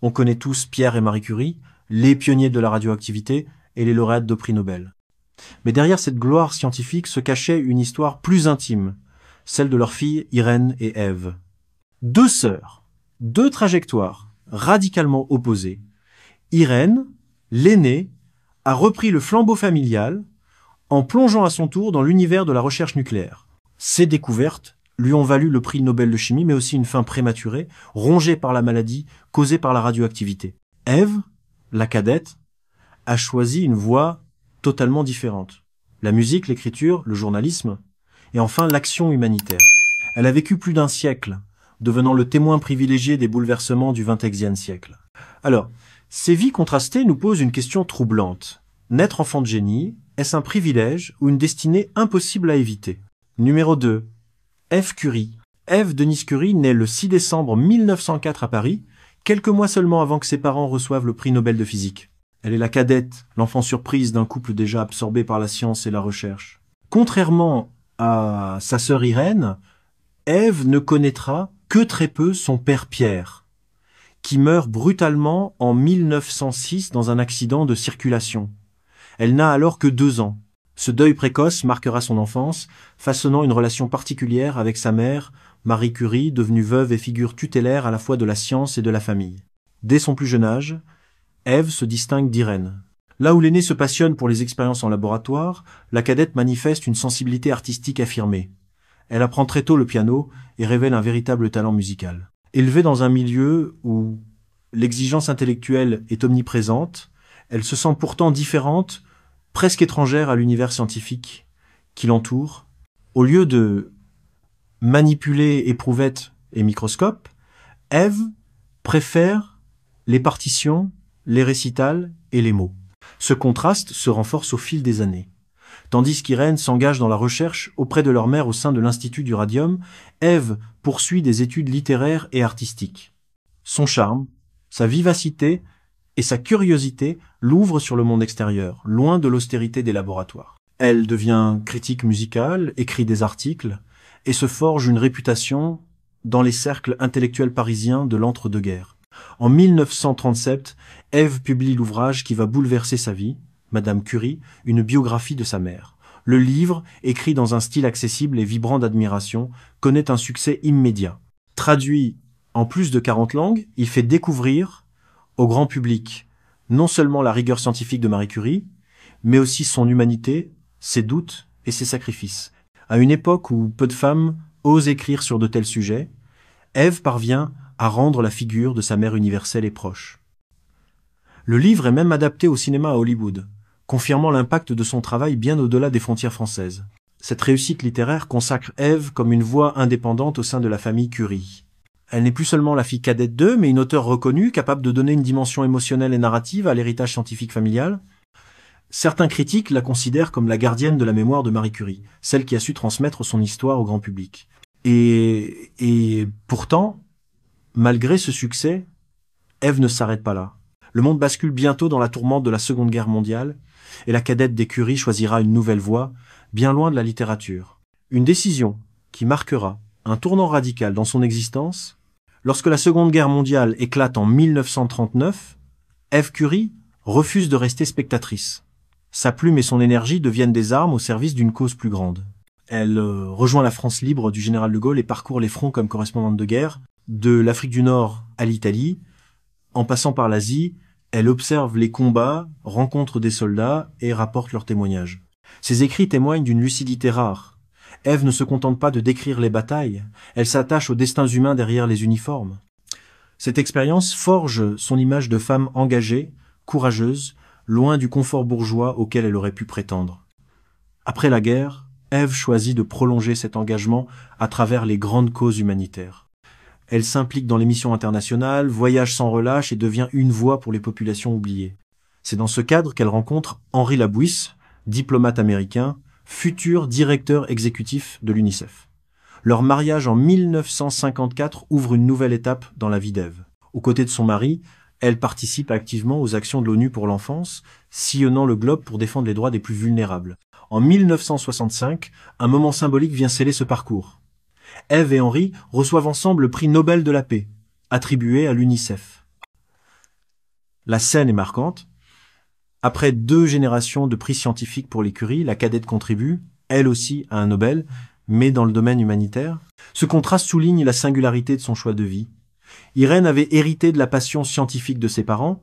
On connaît tous Pierre et Marie Curie, les pionniers de la radioactivité et les lauréates de prix Nobel. Mais derrière cette gloire scientifique se cachait une histoire plus intime, celle de leurs filles Irène et Ève. Deux sœurs, deux trajectoires radicalement opposées. Irène, l'aînée, a repris le flambeau familial en plongeant à son tour dans l'univers de la recherche nucléaire. Ses découvertes lui ont valu le prix Nobel de chimie, mais aussi une fin prématurée, rongée par la maladie causée par la radioactivité. Ève, la cadette, a choisi une voie totalement différente. La musique, l'écriture, le journalisme, et enfin l'action humanitaire. Elle a vécu plus d'un siècle, devenant le témoin privilégié des bouleversements du XXe siècle. Alors, ces vies contrastées nous posent une question troublante. Naître enfant de génie, est-ce un privilège ou une destinée impossible à éviter? Numéro 2. Ève Curie. Ève Denise Curie naît le 6 décembre 1904 à Paris, quelques mois seulement avant que ses parents reçoivent le prix Nobel de physique. Elle est la cadette, l'enfant surprise d'un couple déjà absorbé par la science et la recherche. Contrairement à sa sœur Irène, Ève ne connaîtra que très peu son père Pierre, qui meurt brutalement en 1906 dans un accident de circulation. Elle n'a alors que 2 ans. Ce deuil précoce marquera son enfance, façonnant une relation particulière avec sa mère, Marie Curie, devenue veuve et figure tutélaire à la fois de la science et de la famille. Dès son plus jeune âge, Ève se distingue d'Irène. Là où l'aînée se passionne pour les expériences en laboratoire, la cadette manifeste une sensibilité artistique affirmée. Elle apprend très tôt le piano et révèle un véritable talent musical. Élevée dans un milieu où l'exigence intellectuelle est omniprésente, elle se sent pourtant différente, presque étrangère à l'univers scientifique qui l'entoure. Au lieu de manipuler éprouvettes et microscopes, Ève préfère les partitions, les récitals et les mots. Ce contraste se renforce au fil des années. Tandis qu'Irène s'engage dans la recherche auprès de leur mère au sein de l'Institut du Radium, Ève poursuit des études littéraires et artistiques. Son charme, sa vivacité et sa curiosité l'ouvrent sur le monde extérieur, loin de l'austérité des laboratoires. Elle devient critique musicale, écrit des articles et se forge une réputation dans les cercles intellectuels parisiens de l'entre-deux-guerres. En 1937, Ève publie l'ouvrage qui va bouleverser sa vie, Madame Curie, une biographie de sa mère. Le livre, écrit dans un style accessible et vibrant d'admiration, connaît un succès immédiat. Traduit en plus de 40 langues, il fait découvrir au grand public non seulement la rigueur scientifique de Marie Curie, mais aussi son humanité, ses doutes et ses sacrifices. À une époque où peu de femmes osent écrire sur de tels sujets, Ève parvient à rendre la figure de sa mère universelle et proche. Le livre est même adapté au cinéma à Hollywood, confirmant l'impact de son travail bien au-delà des frontières françaises. Cette réussite littéraire consacre Ève comme une voix indépendante au sein de la famille Curie. Elle n'est plus seulement la fille cadette d'eux, mais une auteure reconnue, capable de donner une dimension émotionnelle et narrative à l'héritage scientifique familial. Certains critiques la considèrent comme la gardienne de la mémoire de Marie Curie, celle qui a su transmettre son histoire au grand public. Et pourtant, malgré ce succès, Ève ne s'arrête pas là. Le monde bascule bientôt dans la tourmente de la Seconde Guerre mondiale, et la cadette des Curie choisira une nouvelle voie, bien loin de la littérature. Une décision qui marquera un tournant radical dans son existence. Lorsque la Seconde Guerre mondiale éclate en 1939, Ève Curie refuse de rester spectatrice. Sa plume et son énergie deviennent des armes au service d'une cause plus grande. Elle rejoint la France libre du général de Gaulle et parcourt les fronts comme correspondante de guerre, de l'Afrique du Nord à l'Italie. En passant par l'Asie, elle observe les combats, rencontre des soldats et rapporte leurs témoignages. Ses écrits témoignent d'une lucidité rare. Ève ne se contente pas de décrire les batailles, elle s'attache aux destins humains derrière les uniformes. Cette expérience forge son image de femme engagée, courageuse, loin du confort bourgeois auquel elle aurait pu prétendre. Après la guerre, Ève choisit de prolonger cet engagement à travers les grandes causes humanitaires. Elle s'implique dans les missions internationales, voyage sans relâche et devient une voix pour les populations oubliées. C'est dans ce cadre qu'elle rencontre Henri Labouisse, diplomate américain, futur directeur exécutif de l'UNICEF. Leur mariage en 1954 ouvre une nouvelle étape dans la vie d'Ève. Aux côtés de son mari, elle participe activement aux actions de l'ONU pour l'enfance, sillonnant le globe pour défendre les droits des plus vulnérables. En 1965, un moment symbolique vient sceller ce parcours. Ève et Henri reçoivent ensemble le prix Nobel de la paix, attribué à l'UNICEF. La scène est marquante. Après 2 générations de prix scientifiques pour les Curie, la cadette contribue, elle aussi, à un Nobel, mais dans le domaine humanitaire. Ce contraste souligne la singularité de son choix de vie. Irène avait hérité de la passion scientifique de ses parents.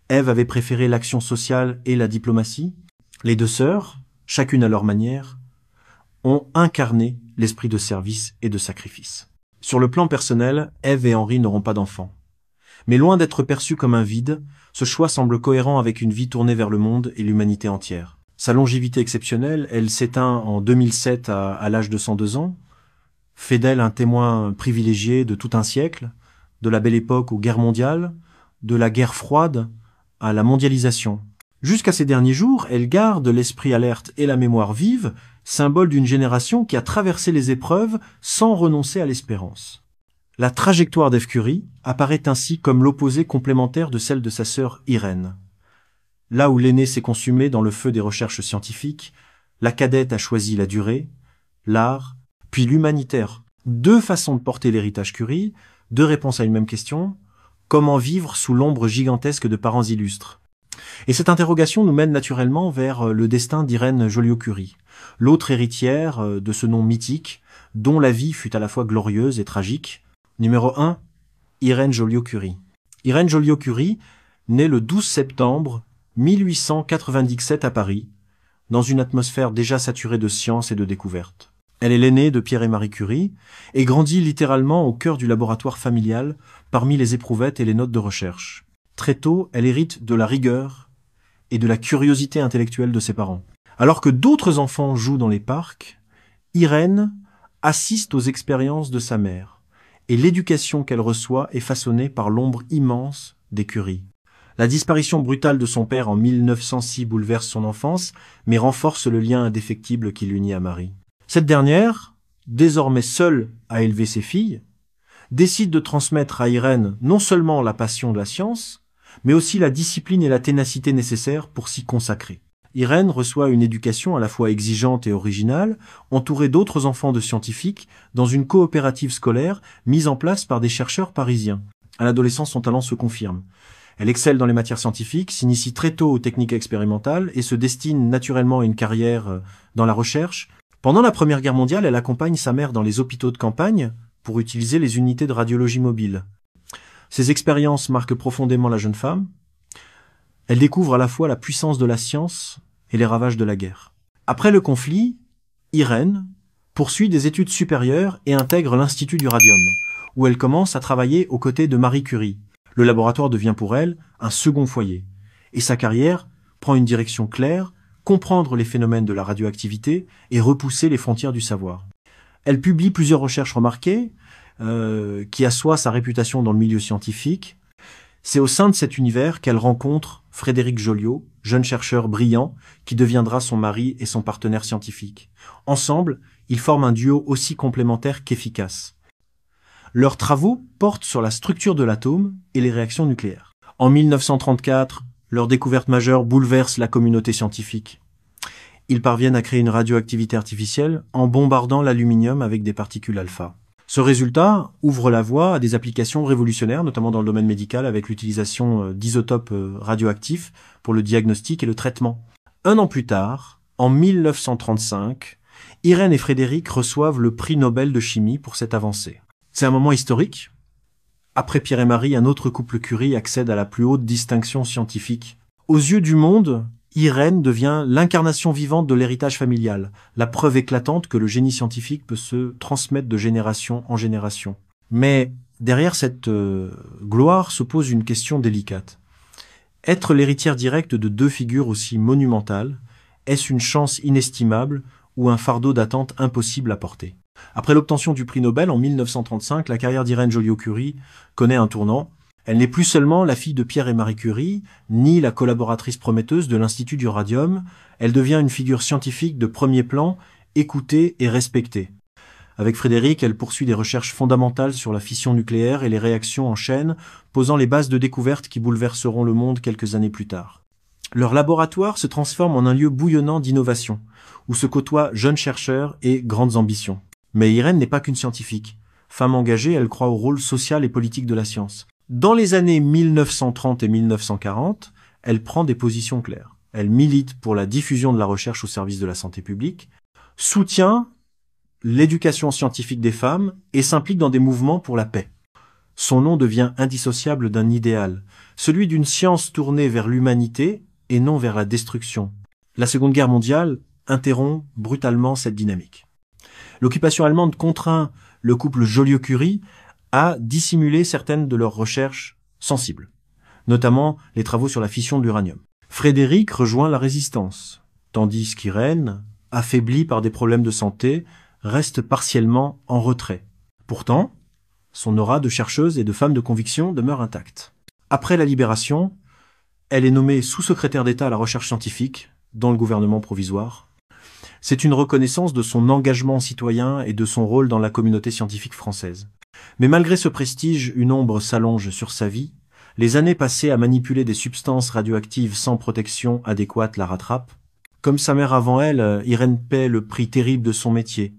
Ève avait préféré l'action sociale et la diplomatie. Les 2 sœurs, chacune à leur manière, ont incarné l'esprit de service et de sacrifice. Sur le plan personnel, Ève et Henri n'auront pas d'enfants. Mais loin d'être perçu comme un vide, ce choix semble cohérent avec une vie tournée vers le monde et l'humanité entière. Sa longévité exceptionnelle, elle s'éteint en 2007 à l'âge de 102 ans, fait d'elle un témoin privilégié de tout un siècle, de la Belle Époque aux guerres mondiales, de la guerre froide à la mondialisation. Jusqu'à ces derniers jours, elle garde l'esprit alerte et la mémoire vive, symbole d'une génération qui a traversé les épreuves sans renoncer à l'espérance. La trajectoire d'Ève Curie apparaît ainsi comme l'opposé complémentaire de celle de sa sœur Irène. Là où l'aînée s'est consumée dans le feu des recherches scientifiques, la cadette a choisi la durée, l'art, puis l'humanitaire. 2 façons de porter l'héritage Curie, 2 réponses à une même question: comment vivre sous l'ombre gigantesque de parents illustres? Et cette interrogation nous mène naturellement vers le destin d'Irène Joliot-Curie, l'autre héritière de ce nom mythique, dont la vie fut à la fois glorieuse et tragique. Numéro 1, Irène Joliot-Curie. Irène Joliot-Curie naît le 12 septembre 1897 à Paris, dans une atmosphère déjà saturée de science et de découvertes. Elle est l'aînée de Pierre et Marie Curie et grandit littéralement au cœur du laboratoire familial, parmi les éprouvettes et les notes de recherche. Très tôt, elle hérite de la rigueur et de la curiosité intellectuelle de ses parents. Alors que d'autres enfants jouent dans les parcs, Irène assiste aux expériences de sa mère, et l'éducation qu'elle reçoit est façonnée par l'ombre immense des Curie. La disparition brutale de son père en 1906 bouleverse son enfance, mais renforce le lien indéfectible qui l'unit à Marie. Cette dernière, désormais seule à élever ses filles, décide de transmettre à Irène non seulement la passion de la science, mais aussi la discipline et la ténacité nécessaires pour s'y consacrer. Irène reçoit une éducation à la fois exigeante et originale, entourée d'autres enfants de scientifiques, dans une coopérative scolaire mise en place par des chercheurs parisiens. À l'adolescence, son talent se confirme. Elle excelle dans les matières scientifiques, s'initie très tôt aux techniques expérimentales et se destine naturellement à une carrière dans la recherche. Pendant la Première Guerre mondiale, elle accompagne sa mère dans les hôpitaux de campagne pour utiliser les unités de radiologie mobile. Ces expériences marquent profondément la jeune femme. Elle découvre à la fois la puissance de la science et les ravages de la guerre. Après le conflit, Irène poursuit des études supérieures et intègre l'Institut du Radium, où elle commence à travailler aux côtés de Marie Curie. Le laboratoire devient pour elle un second foyer, et sa carrière prend une direction claire, comprendre les phénomènes de la radioactivité et repousser les frontières du savoir. Elle publie plusieurs recherches remarquées, qui assoient sa réputation dans le milieu scientifique. C'est au sein de cet univers qu'elle rencontre Frédéric Joliot, jeune chercheur brillant, qui deviendra son mari et son partenaire scientifique. Ensemble, ils forment un duo aussi complémentaire qu'efficace. Leurs travaux portent sur la structure de l'atome et les réactions nucléaires. En 1934, leur découverte majeure bouleverse la communauté scientifique. Ils parviennent à créer une radioactivité artificielle en bombardant l'aluminium avec des particules alpha. Ce résultat ouvre la voie à des applications révolutionnaires, notamment dans le domaine médical, avec l'utilisation d'isotopes radioactifs pour le diagnostic et le traitement. 1 an plus tard, en 1935, Irène et Frédéric reçoivent le prix Nobel de chimie pour cette avancée. C'est un moment historique. Après Pierre et Marie, un autre couple Curie accède à la plus haute distinction scientifique. Aux yeux du monde, Irène devient l'incarnation vivante de l'héritage familial, la preuve éclatante que le génie scientifique peut se transmettre de génération en génération. Mais derrière cette gloire se pose une question délicate. Être l'héritière directe de 2 figures aussi monumentales, est-ce une chance inestimable ou un fardeau d'attente impossible à porter? Après l'obtention du prix Nobel en 1935, la carrière d'Irène Joliot-Curie connaît un tournant. Elle n'est plus seulement la fille de Pierre et Marie Curie, ni la collaboratrice prometteuse de l'Institut du Radium, elle devient une figure scientifique de premier plan, écoutée et respectée. Avec Frédéric, elle poursuit des recherches fondamentales sur la fission nucléaire et les réactions en chaîne, posant les bases de découvertes qui bouleverseront le monde quelques années plus tard. Leur laboratoire se transforme en un lieu bouillonnant d'innovation, où se côtoient jeunes chercheurs et grandes ambitions. Mais Irène n'est pas qu'une scientifique. Femme engagée, elle croit au rôle social et politique de la science. Dans les années 1930 et 1940, elle prend des positions claires. Elle milite pour la diffusion de la recherche au service de la santé publique, soutient l'éducation scientifique des femmes et s'implique dans des mouvements pour la paix. Son nom devient indissociable d'un idéal, celui d'une science tournée vers l'humanité et non vers la destruction. La Seconde Guerre mondiale interrompt brutalement cette dynamique. L'occupation allemande contraint le couple Joliot-Curie à dissimuler certaines de leurs recherches sensibles, notamment les travaux sur la fission de l'uranium. Frédéric rejoint la résistance, tandis qu'Irène, affaiblie par des problèmes de santé, reste partiellement en retrait. Pourtant, son aura de chercheuse et de femme de conviction demeure intacte. Après la Libération, elle est nommée sous-secrétaire d'État à la recherche scientifique dans le gouvernement provisoire. C'est une reconnaissance de son engagement citoyen et de son rôle dans la communauté scientifique française. Mais malgré ce prestige, une ombre s'allonge sur sa vie. Les années passées à manipuler des substances radioactives sans protection adéquate la rattrapent. Comme sa mère avant elle, Irène paie le prix terrible de son métier.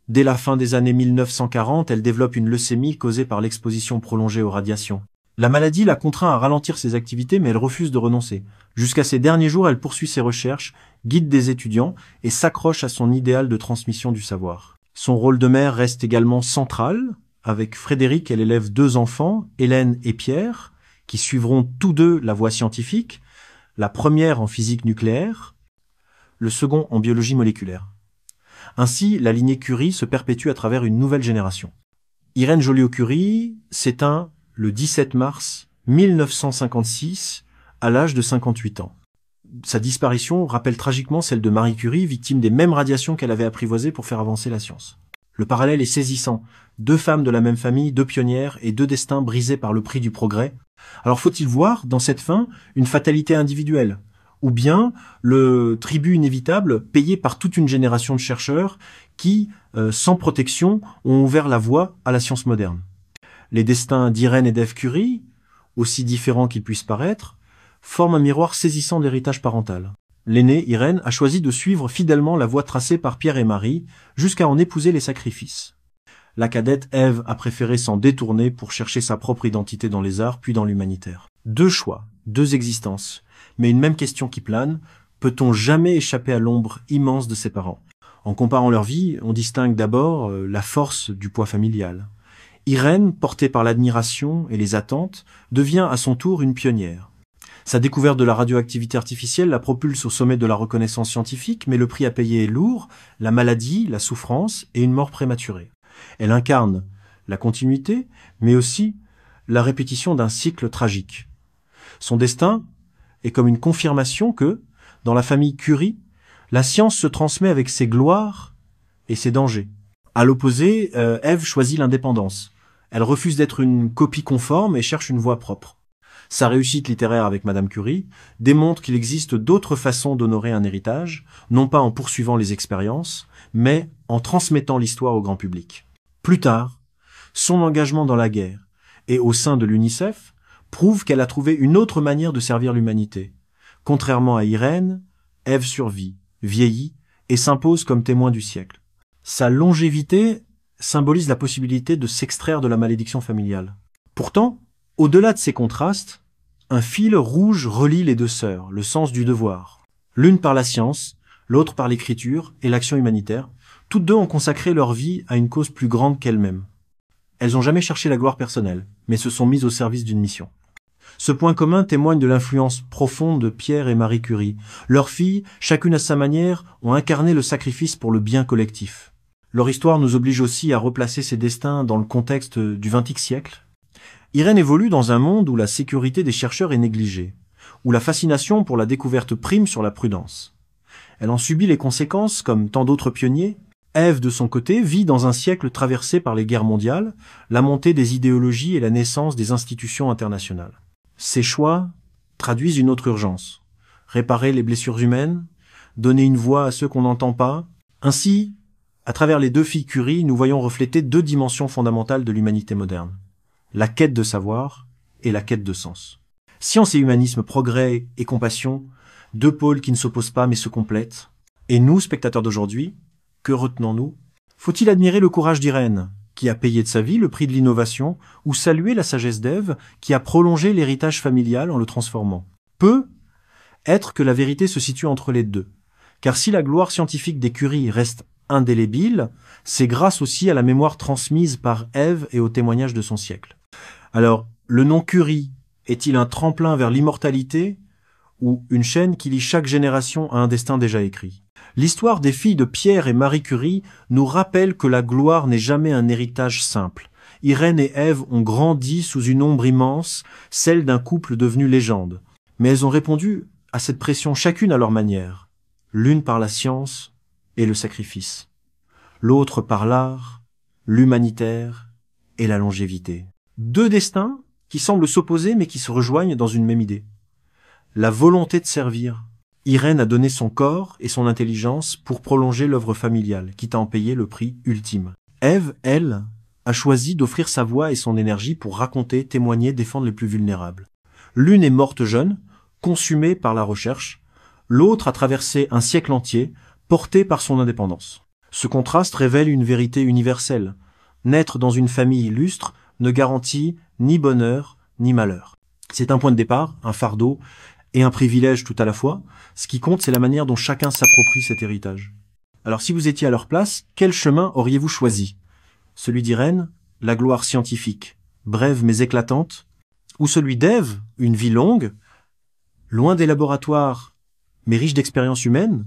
Dès la fin des années 1940, elle développe une leucémie causée par l'exposition prolongée aux radiations. La maladie la contraint à ralentir ses activités, mais elle refuse de renoncer. Jusqu'à ses derniers jours, elle poursuit ses recherches, guide des étudiants et s'accroche à son idéal de transmission du savoir. Son rôle de mère reste également central. Avec Frédéric, elle élève 2 enfants, Hélène et Pierre, qui suivront tous 2 la voie scientifique, la première en physique nucléaire, le second en biologie moléculaire. Ainsi, la lignée Curie se perpétue à travers une nouvelle génération. Irène Joliot-Curie s'éteint le 17 mars 1956 à l'âge de 58 ans. Sa disparition rappelle tragiquement celle de Marie Curie, victime des mêmes radiations qu'elle avait apprivoisées pour faire avancer la science. Le parallèle est saisissant. 2 femmes de la même famille, 2 pionnières et 2 destins brisés par le prix du progrès. Alors faut-il voir dans cette fin une fatalité individuelle ? Ou bien le tribut inévitable payé par toute une génération de chercheurs qui, sans protection, ont ouvert la voie à la science moderne. Les destins d'Irène et d'Ève Curie, aussi différents qu'ils puissent paraître, forment un miroir saisissant d'héritage parental. L'aînée, Irène, a choisi de suivre fidèlement la voie tracée par Pierre et Marie, jusqu'à en épouser les sacrifices. La cadette, Ève, a préféré s'en détourner pour chercher sa propre identité dans les arts, puis dans l'humanitaire. 2 choix, 2 existences, mais une même question qui plane, peut-on jamais échapper à l'ombre immense de ses parents ? En comparant leur vie, on distingue d'abord la force du poids familial. Irène, portée par l'admiration et les attentes, devient à son tour une pionnière. Sa découverte de la radioactivité artificielle la propulse au sommet de la reconnaissance scientifique, mais le prix à payer est lourd, la maladie, la souffrance et une mort prématurée. Elle incarne la continuité, mais aussi la répétition d'un cycle tragique. Son destin est comme une confirmation que, dans la famille Curie, la science se transmet avec ses gloires et ses dangers. À l'opposé, Ève choisit l'indépendance. Elle refuse d'être une copie conforme et cherche une voie propre. Sa réussite littéraire avec Madame Curie démontre qu'il existe d'autres façons d'honorer un héritage, non pas en poursuivant les expériences, mais en transmettant l'histoire au grand public. Plus tard, son engagement dans la guerre et au sein de l'UNICEF prouve qu'elle a trouvé une autre manière de servir l'humanité. Contrairement à Irène, Ève survit, vieillit et s'impose comme témoin du siècle. Sa longévité symbolise la possibilité de s'extraire de la malédiction familiale. Pourtant, au-delà de ces contrastes, un fil rouge relie les 2 sœurs, le sens du devoir. L'une par la science, l'autre par l'écriture et l'action humanitaire. Toutes 2 ont consacré leur vie à une cause plus grande qu'elles-mêmes. Elles n'ont jamais cherché la gloire personnelle, mais se sont mises au service d'une mission. Ce point commun témoigne de l'influence profonde de Pierre et Marie Curie. Leurs filles, chacune à sa manière, ont incarné le sacrifice pour le bien collectif. Leur histoire nous oblige aussi à replacer ces destins dans le contexte du XXe siècle. Irène évolue dans un monde où la sécurité des chercheurs est négligée, où la fascination pour la découverte prime sur la prudence. Elle en subit les conséquences comme tant d'autres pionniers. Ève, de son côté, vit dans un siècle traversé par les guerres mondiales, la montée des idéologies et la naissance des institutions internationales. Ces choix traduisent une autre urgence. Réparer les blessures humaines, donner une voix à ceux qu'on n'entend pas. Ainsi, à travers les 2 filles Curie, nous voyons refléter 2 dimensions fondamentales de l'humanité moderne. La quête de savoir et la quête de sens. Science et humanisme, progrès et compassion, 2 pôles qui ne s'opposent pas mais se complètent. Et nous, spectateurs d'aujourd'hui, que retenons-nous ? Faut-il admirer le courage d'Irène, qui a payé de sa vie le prix de l'innovation, ou saluer la sagesse d'Ève, qui a prolongé l'héritage familial en le transformant. Peut être que la vérité se situe entre les deux. Car si la gloire scientifique des Curie reste indélébile, c'est grâce aussi à la mémoire transmise par Ève et au témoignage de son siècle. Alors, le nom Curie est-il un tremplin vers l'immortalité ou une chaîne qui lie chaque génération à un destin déjà écrit? L'histoire des filles de Pierre et Marie Curie nous rappelle que la gloire n'est jamais un héritage simple. Irène et Ève ont grandi sous une ombre immense, celle d'un couple devenu légende. Mais elles ont répondu à cette pression chacune à leur manière, l'une par la science et le sacrifice, l'autre par l'art, l'humanitaire et la longévité. Deux destins qui semblent s'opposer mais qui se rejoignent dans une même idée. La volonté de servir. Irène a donné son corps et son intelligence pour prolonger l'œuvre familiale, quitte à en payer le prix ultime. Ève, elle, a choisi d'offrir sa voix et son énergie pour raconter, témoigner, défendre les plus vulnérables. L'une est morte jeune, consumée par la recherche, l'autre a traversé un siècle entier, portée par son indépendance. Ce contraste révèle une vérité universelle. Naître dans une famille illustre ne garantit ni bonheur ni malheur. C'est un point de départ, un fardeau et un privilège tout à la fois. Ce qui compte, c'est la manière dont chacun s'approprie cet héritage. Alors si vous étiez à leur place, quel chemin auriez-vous choisi? Celui d'Irène, la gloire scientifique, brève mais éclatante, ou celui d'Ève, une vie longue, loin des laboratoires, mais riche d'expériences humaines,